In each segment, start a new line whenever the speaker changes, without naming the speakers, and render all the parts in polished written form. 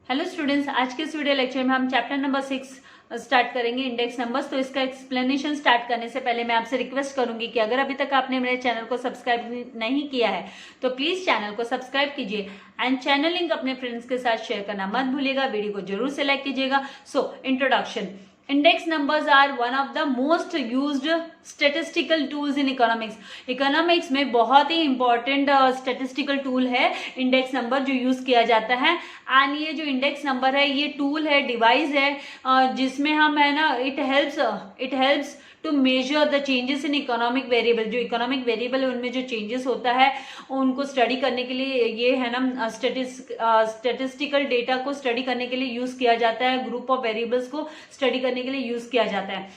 Hello students, आज के इस वीडियो लेक्चर में हम चैप्टर नंबर 6 स्टार्ट करेंगे, इंडेक्स नंबर्स। तो इसका एक्सप्लेनेशन स्टार्ट करने से पहले मैं आपसे रिक्वेस्ट करूंगी कि अगर अभी तक आपने मेरे चैनल को सब्सक्राइब नहीं किया है तो प्लीज चैनल को सब्सक्राइब कीजिए एंड चैनल लिंक अपने फ्रेंड्स के साथ शेयर करना मत भूलिएगा। वीडियो को जरूर से लाइक कीजिएगा। So introduction. Index numbers are one of the most used statistical tools in economics. Economics में बहुत ही important statistical tool है index number जो use किया जाता है। एंड ये जो index number है ये tool है, device है जिसमें हम है ना it helps to measure the changes in economic variable। जो economic variable है उनमें जो changes होता है उनको स्टडी करने के लिए ये है ना स्टेटिस्टिकल डेटा को स्टडी करने के लिए यूज किया जाता है, ग्रुप ऑफ वेरिएबल्स को स्टडी करने के लिए यूज किया जाता है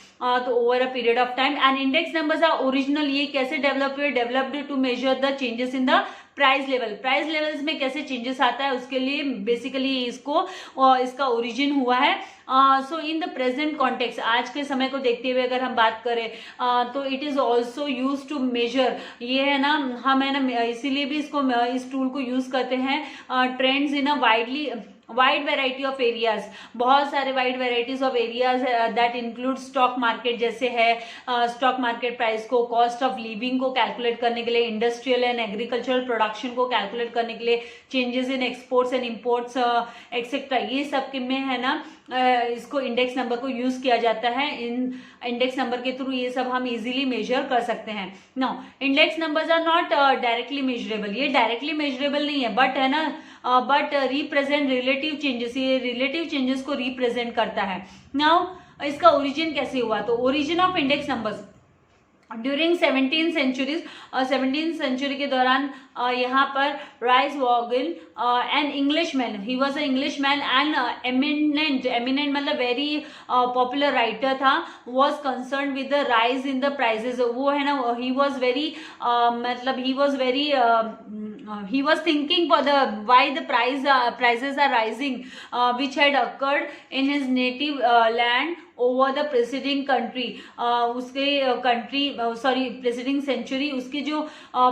तो over a period of time. And index numbers are original. ये कैसे developed to measure the changes in the price level. Price levels में कैसे चेंजेस आता है उसके लिए बेसिकली इसका ओरिजिन हुआ है। सो इन द प्रेजेंट कॉन्टेक्स्ट, आज के समय को देखते हुए अगर हम बात करें तो it is also use to measure. ये है ना हम है ना इसीलिए भी इस टूल को यूज करते हैं trends in a wide variety of areas. बहुत सारे wide varieties of areas that include stock market जैसे है स्टॉक मार्केट प्राइस को, कॉस्ट ऑफ लिविंग को कैलकुलेट करने के लिए, इंडस्ट्रियल एंड एग्रीकल्चरल प्रोडक्शन को कैलकुलेट करने के लिए, changes in exports and imports etcetera, ये सब में है ना इसको इंडेक्स नंबर को यूज किया जाता है। इन इंडेक्स नंबर के थ्रू ये सब हम इजीली मेजर कर सकते हैं। Now index numbers are not directly measurable. ये डायरेक्टली मेजरेबल नहीं है बट है ना बट रिप्रेजेंट रिलेटिव चेंजेस। ये रिलेटिव चेंजेस को रिप्रेजेंट करता है। नाउ इसका ओरिजिन कैसे हुआ? तो origin of index numbers during 17th century के दौरान यहाँ पर Rice Vaughan an Englishman, he was a Englishman and eminent मतलब वेरी पॉपुलर राइटर था, was concern with the rise in the prices. वो है ना ही वॉज वेरी मतलब he was thinking for the why the prices are rising which had occurred in his native land over the preceding country उसके country preceding century। उसकी जो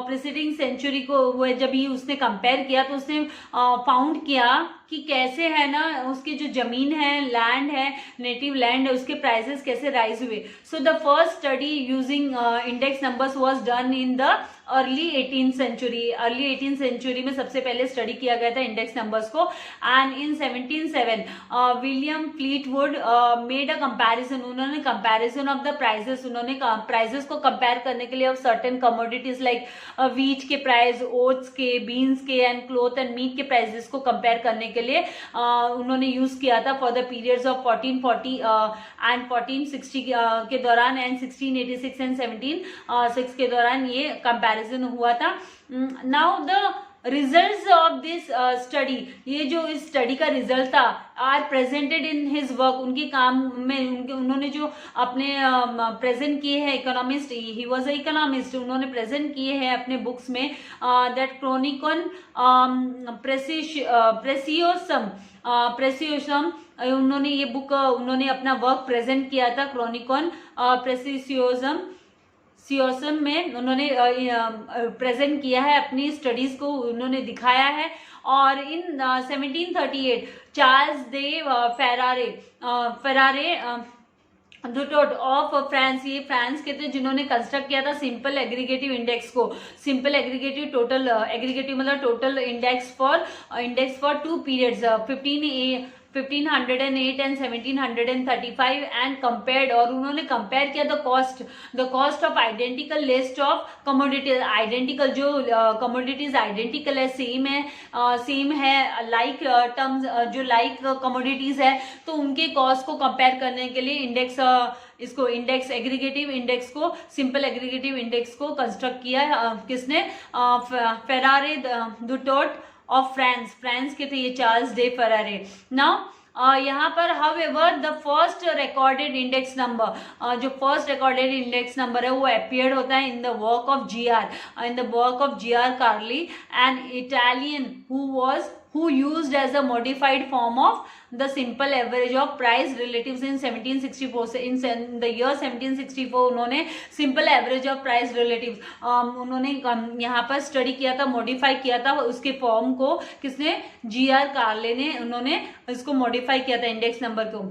preceding century को वो जब ही उसने कंपेयर किया तो उसने फाउंड किया कि कैसे है ना उसकी जो जमीन है, लैंड है, नेटिव लैंड है, उसके प्राइसेस कैसे राइज हुए। So the first study using index numbers was done in the early 18th century में सबसे पहले स्टडी किया गया था इंडेक्स नंबर्स को। And in 1707 William Fleetwood made a comparison. उन्होंने कंपैरिजन ऑफ द प्राइसेस, उन्होंने प्राइसेस को कंपेयर करने के लिए of certain commodities like wheat के प्राइस, ओट्स के, बीन्स के एंड क्लोथ एंड मीट के प्राइसेस को कंपेयर करने के लिए उन्होंने यूज किया था for the periods of 1440 and 1460 के दौरान एंड 1686 एंड 1706 के दौरान ये कंपैरिजन हुआ था। Now the results of this study, ये जो इस स्टडी का रिजल्ट था are presented in his work. उनके काम में उन्होंने जो अपने प्रेजेंट किए हैं, economist, he was a economist, उन्होंने प्रेजेंट किए हैं अपने बुक्स में दैट क्रोनिकन प्रेसियोसम। उन्होंने ये बुक उन्होंने अपना वर्क प्रेजेंट किया था क्रोनिकन प्रेसियोसम में उन्होंने प्रेजेंट किया है, अपनी स्टडीज को उन्होंने दिखाया है। और in 1738 Charles de Ferrare Dutot of France, ये फ्रांस के थे जिन्होंने कंस्ट्रक्ट किया था सिंपल एग्रीगेटिव इंडेक्स को। सिंपल एग्रीगेटिव टोटल एग्रीगेटिव मतलब total index for two periods 1508 and 1735 and compared. और उन्होंने कंपेयर किया the cost of identical list of commodities. Identical जो कमोडिटीज आइडेंटिकल है, सेम है लाइक टर्म्स जो लाइक कमोडिटीज है, तो उनके कॉस्ट को कंपेयर करने के लिए एग्रीगेटिव इंडेक्स को सिंपल एग्रीगेटिव इंडेक्स को कंस्ट्रक्ट किया किसने? फेरारे डुटोट ऑफ फ्रांस के थे ये चार्ल्स डे फेरारे। नाउ यहाँ पर however the first recorded index number, जो फर्स्ट रिकॉर्डेड इंडेक्स नंबर है वो अपीयर्ड होता है in the work of G R Carli, an Italian who was who used as a modified form of the simple average of price relatives in 1764. In the year 1764 उन्होंने simple average of price relatives उन्होंने यहाँ पर study किया था, modify किया था उसके form को। किसने? GR कार्ले ने उन्होंने इसको मॉडिफाई किया था इंडेक्स नंबर को।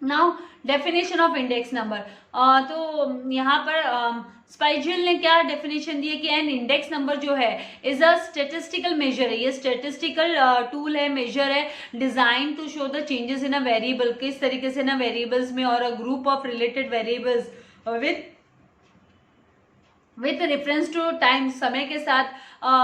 Now definition of index number, तो यहाँ पर स्पाइजियल ने क्या डेफिनेशन दी है कि एन इंडेक्स नंबर जो है इज अ स्टेटिस्टिकल मेजर है, ये स्टेटिस्टिकल टूल है, मेजर है, design to show the changes in a variable, किस तरीके से ना वेरिएबल्स में or a group of related variables with reference to time, समय के साथ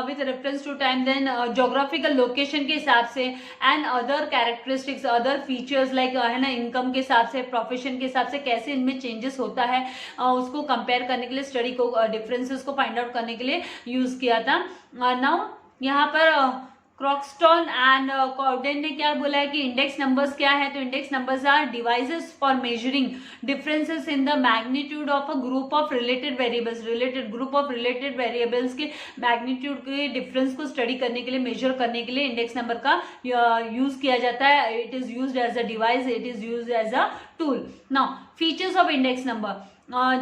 with reference to time, then geographical location के हिसाब से, and other characteristics, other features like है ना इनकम के हिसाब से, प्रोफेशन के हिसाब से कैसे इनमें चेंजेस होता है उसको कंपेयर करने के लिए, स्टडी को डिफरेंसेस को फाइंड आउट करने के लिए यूज किया था। नाउ यहाँ पर क्रॉक्सटन एंड कॉर्डेन ने क्या बोला है कि इंडेक्स नंबर्स क्या है, तो index numbers are devices for measuring differences in the magnitude of a group of related variables, related group of related variables के मैग्नीट्यूड के डिफरेंस को स्टडी करने के लिए, मेजर करने के लिए इंडेक्स नंबर का यूज किया जाता है। It is used as a device, it is used as a tool. Now features of index number,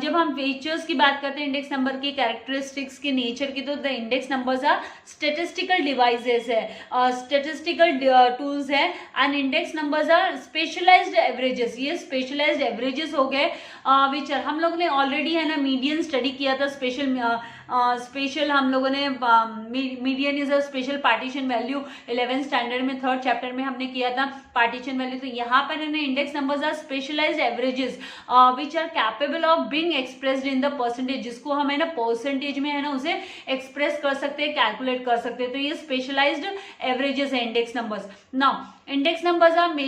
जब हम फीचर्स की बात करते हैं इंडेक्स नंबर की, कैरेक्टरिस्टिक्स के नेचर की, तो the index numbers are statistical devices है, स्टेटिस्टिकल टूल्स है, and index numbers are specialized averages, ये स्पेशलाइज्ड एवरेजेस हो गए विच हम लोग ने ऑलरेडी है ना मीडियन स्टडी किया था, स्पेशल हम लोगों ने median is a special partition value 11th standard में 3rd चैप्टर में हमने किया था पार्टीशन वैल्यू। तो यहाँ पर है ना index numbers are specialized averages which are capable of being expressed in the percentage, जिसको हम है ना परसेंटेज में है ना उसे एक्सप्रेस कर सकते हैं, कैलकुलेट कर सकते हैं। तो ये स्पेशलाइज्ड एवरेजेस है index numbers. Now index numbers are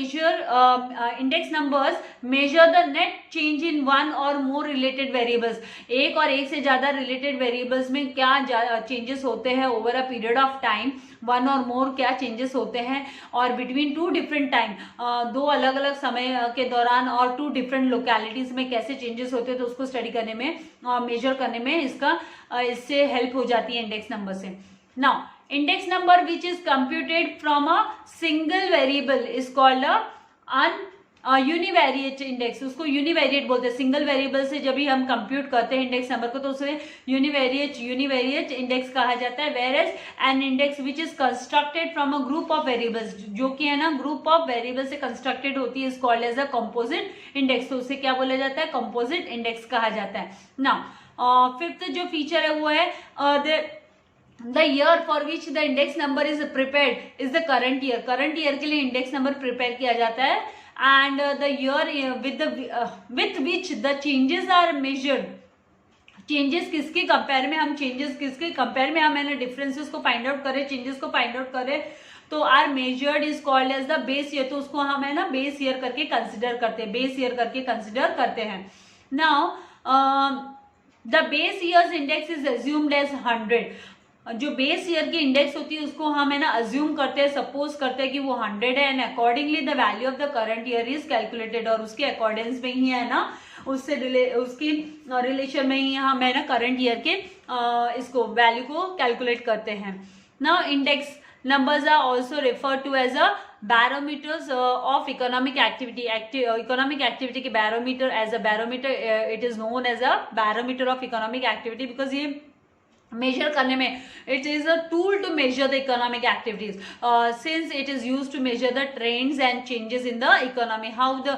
index numbers measure the net change in one or more related variables, एक और एक से ज्यादा रिलेटेड वेरिएबल्स में क्या चेंजेस होते हैं over a period of time, one or मोर क्या चेंजेस होते हैं, और बिटवीन टू डिफरेंट टाइम, दो अलग अलग समय के दौरान और टू डिफरेंट लोकेलिटीज में कैसे चेंजेस होते हैं, तो उसको स्टडी करने में, मेजर करने में इससे हेल्प हो जाती है इंडेक्स नंबर से। Now index number which is computed from a single variable is called univariate index, उसको यूनिवेरिएट बोलते हैं। सिंगल वेरिएबल से जब भी हम कंप्यूट करते हैं इंडेक्स नंबर को तो उसे यूनिवेरिएट इंडेक्स कहा जाता है। Whereas an index which is constructed from a group of variables, जो कि है ना ग्रुप ऑफ वेरिएबल से कंस्ट्रक्टेड होती है, is called as a composite index, तो उसे क्या बोला जाता है? कंपोजिट इंडेक्स कहा जाता है। नाउ फिफ्थ जो फीचर है वो है the year for which the index number is prepared is the current year, current year के लिए इंडेक्स नंबर प्रिपेयर किया जाता है, and the year with which the changes are measured, changes किसके कंपेयर में हम है ना डिफरेंसेस को फाइंड आउट करें, चेंजेस को फाइंड आउट करें, तो are measured is called as the base year, तो उसको हम है ना बेस ईयर करके कंसिडर करते हैं। Now the base years index is assumed as 100, जो बेस ईयर की इंडेक्स होती है उसको हम है ना अज्यूम करते हैं, सपोज करते हैं कि वो 100 है, and accordingly the value of the current year is calculated, और उसके अकॉर्डेंस में ही है ना उसकी रिलेशन में ही हम है ना करंट ईयर के इसको वैल्यू को कैलकुलेट करते हैं। Now index numbers are also referred to as a barometers of economic activity, economic activity के barometer, as a barometer it is known as a barometer of economic activity because ये measure करने में it is a tool to measure the economic activities, since it is use to measure the trends and changes in the economy, how the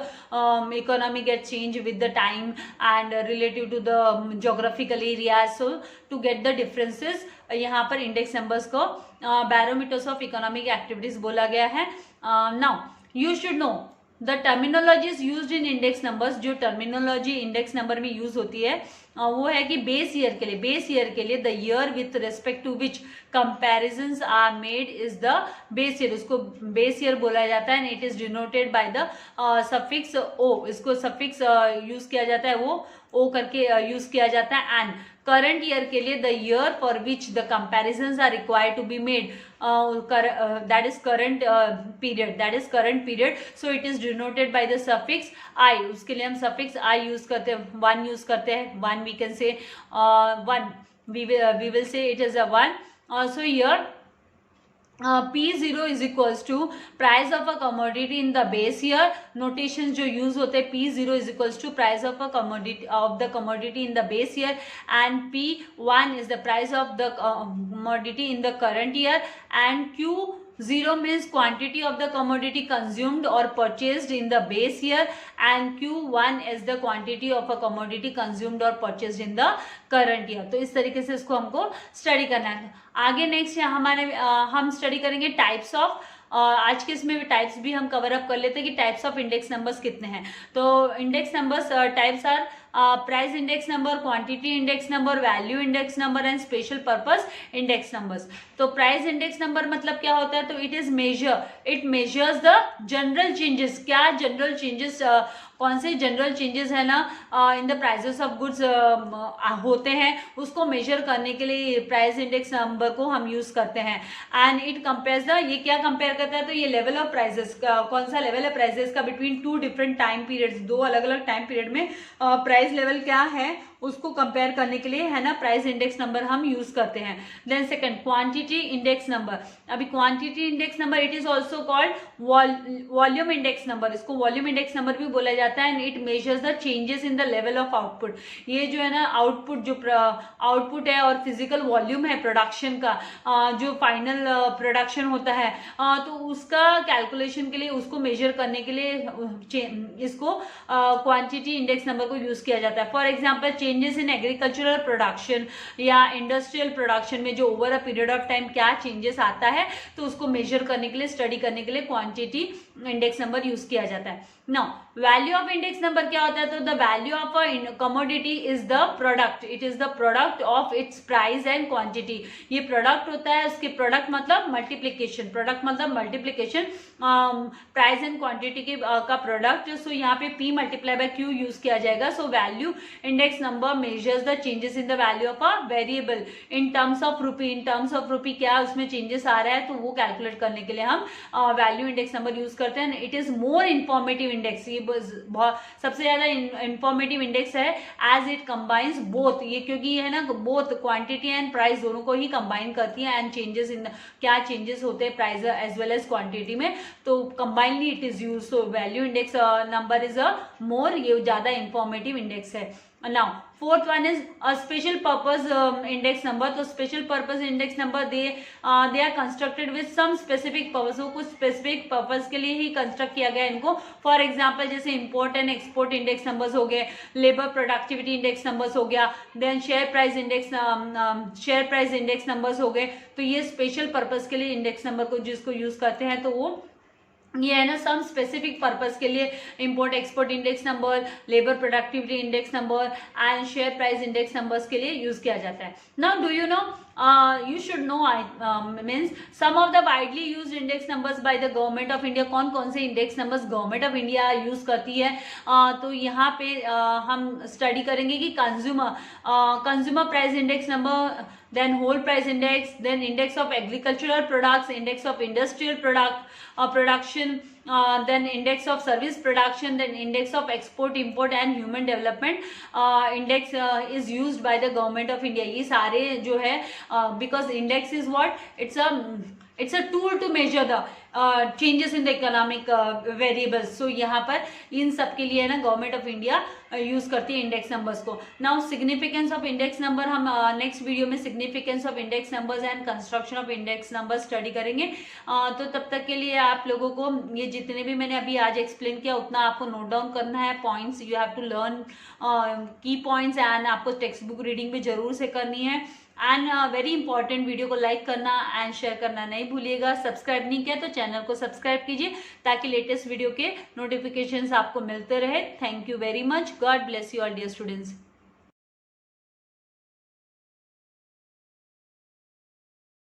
economy get change with the time and relative to the geographical area, so to get the differences यहाँ पर index numbers को barometers of economic activities बोला गया है। Now you should know the terminologies used in index numbers, जो terminology index number में use होती है वो है कि बेस ईयर के लिए the year with respect to which comparisons are made is the base year, उसको बेस ईयर बोला जाता है, and it is denoted by the suffix O, इसको सफिक्स यूज किया जाता है, वो ओ करके यूज किया जाता है। एंड करंट ईयर के लिए the year for which the comparisons are required to be made, that is current period, so it is denoted by the suffix I, उसके लिए हम suffix I यूज करते हैं, one यूज करते हैं, one we can say one, we will say it is a one, so here P0 is equals to price of a commodity in the base year. Notation जो use होते हैं, P0 is equals to price of a commodity of the commodity in the base year and P1 is the price of the commodity in the current year and Q0 means quantity of the commodity consumed or purchased in the base year and Q1 is the quantity of a commodity consumed or purchased in the current year. तो इस तरीके से इसको हमको study करना है. आगे next हमारे हम स्टडी करेंगे टाइप्स ऑफ. आज के इसमें भी टाइप्स भी हम कवर अप कर लेते हैं कि टाइप्स ऑफ इंडेक्स नंबर्स कितने हैं. तो index numbers types are price index number, quantity index number, value index number and special purpose index numbers. तो प्राइस इंडेक्स नंबर मतलब क्या होता है? तो it measures the general changes. क्या जनरल चेंजेस, कौन से जनरल चेंजेस है ना in the prices of goods होते हैं, उसको मेजर करने के लिए प्राइस इंडेक्स नंबर को हम यूज करते हैं. एंड इट कंपेयर्स द, ये क्या कंपेयर करता है? तो ये लेवल ऑफ प्राइसेस, कौन सा लेवल है प्राइसेस का between two different time periods. दो अलग अलग टाइम पीरियड में प्राइस लेवल क्या है उसको कंपेयर करने के लिए है ना प्राइस इंडेक्स नंबर हम यूज करते हैं. Then second quantity index number. अभी quantity index number it is also called volume index number. इसको वॉल्यूम इंडेक्स नंबर भी बोला जाता है. And it measures the changes in the level of output. ये जो है ना आउटपुट, जो आउटपुट है और फिजिकल वॉल्यूम है प्रोडक्शन का, जो फाइनल प्रोडक्शन होता है, तो उसका कैलकुलेशन के लिए, उसको मेजर करने के लिए इसको क्वांटिटी इंडेक्स नंबर को यूज किया जाता है. For example changes in agricultural production या इंडस्ट्रियल प्रोडक्शन में जो over a period of time क्या चेंजेस आता है, तो उसको मेजर करने के लिए, स्टडी करने के लिए क्वांटिटी इंडेक्स नंबर यूज किया जाता है. Now value of index number क्या होता है? तो the value of a commodity is the product. It is the product of its price and quantity. ये प्रोडक्ट होता है, उसके प्रोडक्ट मतलब मल्टीप्लीकेशन. प्रोडक्ट मतलब मल्टीप्लीकेशन, प्राइस एंड क्वांटिटी के का प्रोडक्ट. सो यहाँ पे P multiply by Q use किया जाएगा. सो value index number measures the changes in the value of a variable in terms of rupee. In terms of rupee क्या उसमें changes आ रहा है, तो वो कैलकुलेट करने के लिए हम वैल्यू इंडेक्स नंबर यूज करते हैं. It is more informative index. ये बहुत सबसे ज्यादा इंफॉर्मेटिव इंडेक्स है एज इट कंबाइंस बोथ. ये क्योंकि ये है ना बोथ क्वांटिटी एंड प्राइस दोनों को ही कंबाइन करती है. एंड चेंजेस इन क्या चेंजेस होते हैं price as well as quantity में, तो combinely it is use. So value index number is a more, ये ज्यादा इंफॉर्मेटिव इंडेक्स है. Now fourth one is a special purpose index number. तो special purpose index number they are constructed with some specific purpose. वो कुछ specific purpose के लिए ही construct किया गया इनको. For example जैसे import and export index numbers हो गए, labor productivity index numbers हो गया, then share price index numbers हो गए. तो ये special purpose के लिए index number को जिसको use करते हैं, तो वो ये है ना सम स्पेसिफिक पर्पस के लिए import export index number, labour productivity index number and share price index numbers के लिए यूज किया जाता है. Now do you know, you should know means some of the widely used index numbers by the government of India. कौन कौन से index numbers government of India use करती है. तो यहाँ पे हम स्टडी करेंगे कि consumer price index number, then whole price index, then index of agricultural products, index of industrial production, then index of service production, then index of export import and human development index is used by the government of India. ये सारे जो है because index is what, it's a tool to measure the changes in the economic variables. So यहाँ पर इन सब के लिए ना गवर्नमेंट ऑफ इंडिया यूज करती है इंडेक्स नंबर्स को. Now significance of index number, हम नेक्स्ट वीडियो में significance of index numbers and construction of index number study करेंगे. तो तब तक के लिए आप लोगों को ये जितने भी मैंने अभी आज एक्सप्लेन किया उतना आपको नोट डाउन करना है. Points you have to learn key points and आपको टेक्स्ट बुक रीडिंग भी जरूर से करनी है. एंड वेरी इंपॉर्टेंट, वीडियो को लाइक करना एंड शेयर करना नहीं भूलिएगा. सब्सक्राइब नहीं किया तो चैनल को सब्सक्राइब कीजिए ताकि लेटेस्ट वीडियो के नोटिफिकेशंस आपको मिलते रहे. Thank you very much. God bless you all dear students.